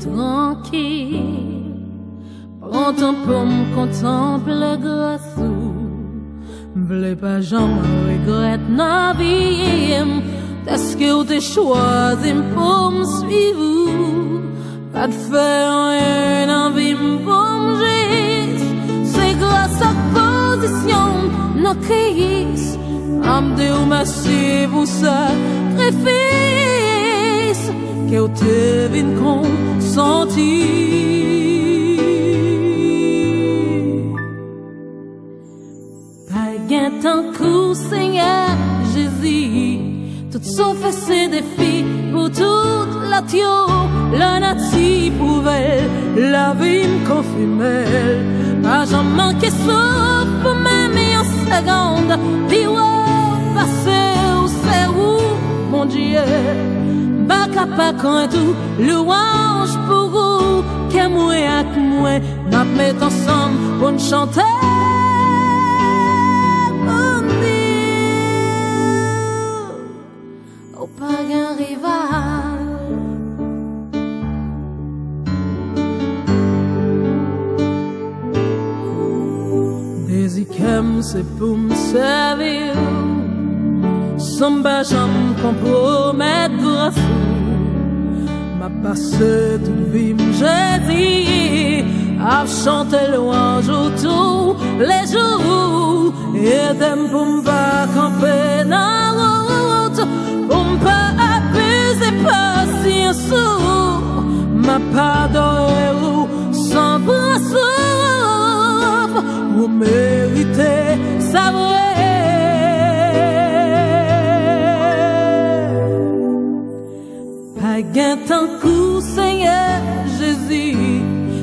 tranquille. Prends ton pour me contempler grâce ou v'lais pas jamais regretter la vie. Est-ce que vous t'es choisi pour me suivre? Pas de faire rien en vie pour me gis. C'est grâce à position nos cris. Amde ou merci pour sacrifice que vous t'es vin consentir. Pas gain tant coup Seigneur Jésus. Tout sauf ces défis pour toute la tio, la nature pouvait la vie me confirmer. Pas jamais manqué sauf pour même en seconde. Puis passer où c'est où, mon Dieu. Baka pas quand tout louange pour vous. Que moi avec moi, n'a mettre ensemble pour nous chanter. Pas un rival. Désirem c'est pour me servir. Sans jamais compromettre grâce. M'a passé toute vie j'ai dit à chanter louange tous les jours. Et d'aime pour me pas camper dans la route. Pour me pas abuser patience. M'a pas doré ou sans brasse. Vous méritez sa vraie. Gain tant coup Seigneur Jésus.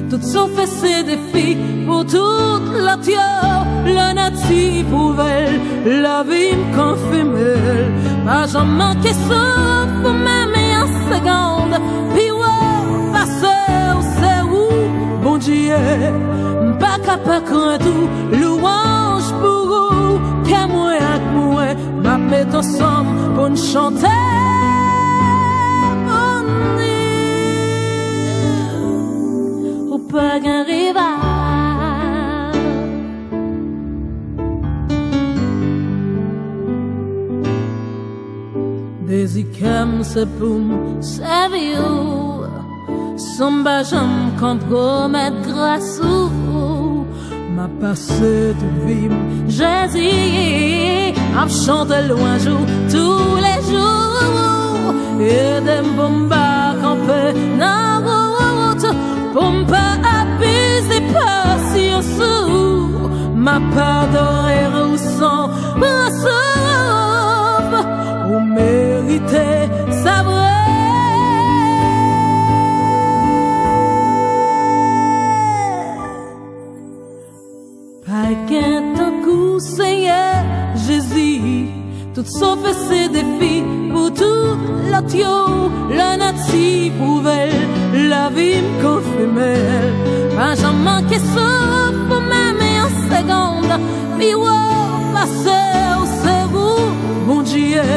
Tout sauf ces défis pour toute la terre. La nature pouvait la vie me confirmer. Pas jamais manqué sauf pour même en seconde. Puis passer où c'est où, bon Dieu. Pas capable de tout louange pour vous. Que moi avec moi, m'a mettre ensemble pour nous chanter. Pas un rival. Désirem c'est pour me servir. Sans jamais compromettre grâce ou m'a passé toute vie Jésus à chanter louange tous les jours. Et des bombes camper dans la route. Pour me pas abuser patience. M'a pardonné ou sans brasse. Vous méritez sa vraie. Pas qu'un tant coup Seigneur Jésus. Tout sauf ces défis pour toute la tio. La nature pouvait la vie me confirmer. Pas jamais manqué sauf pour même en seconde. Puis passer où c'est vous, mon Dieu.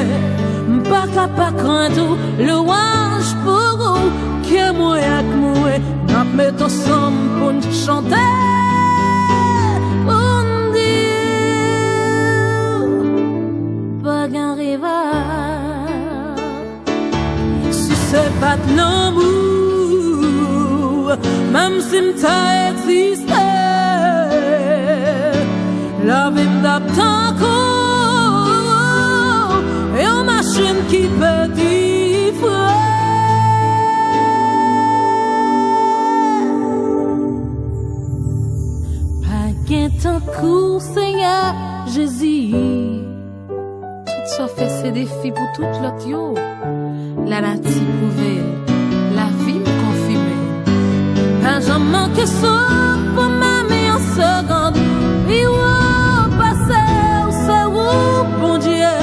Pas capable de craindre louange pour vous. Que moi avec moi, n'a mettre ensemble pour nous chanter. C'est pas de l'amour, même si m'ta existé. La vie m'adapte encore, et une machine qui peut différer. Pas qu'un temps court, Seigneur Jésus. Tout ça fait ses défis pour toute l'autre yo. La nature pouvait la vie me confirmer. Pas jamais manqué sauf pour même en seconde. Et passer où c'est où, bon Dieu.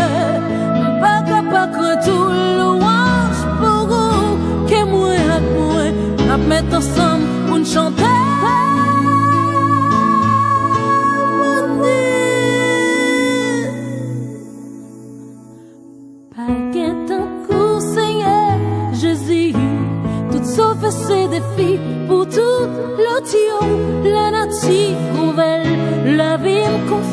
Pas capable de tout louange pour vous. Que moi avec moi, à mettre ensemble pour nous chanter. Pas qu'un temps court, Seigneur Jésus. Tout sauf ces défis.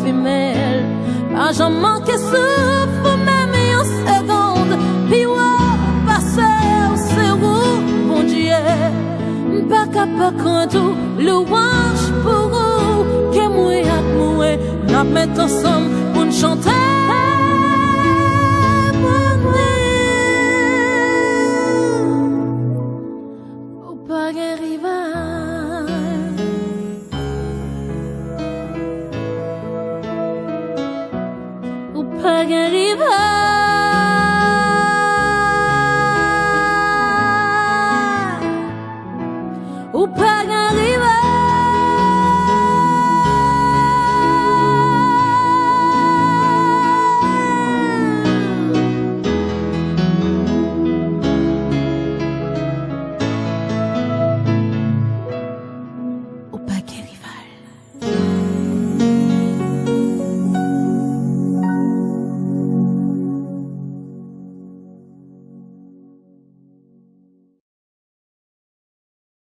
femelle. Pas jamais manqué souffle, même une seconde. Puis ouais, passer au cerveau, bon Dieu. Pas capable quand tout, louange pour vous. Que moi à moi, n'a mettre ensemble pour nous chanter. Ou pas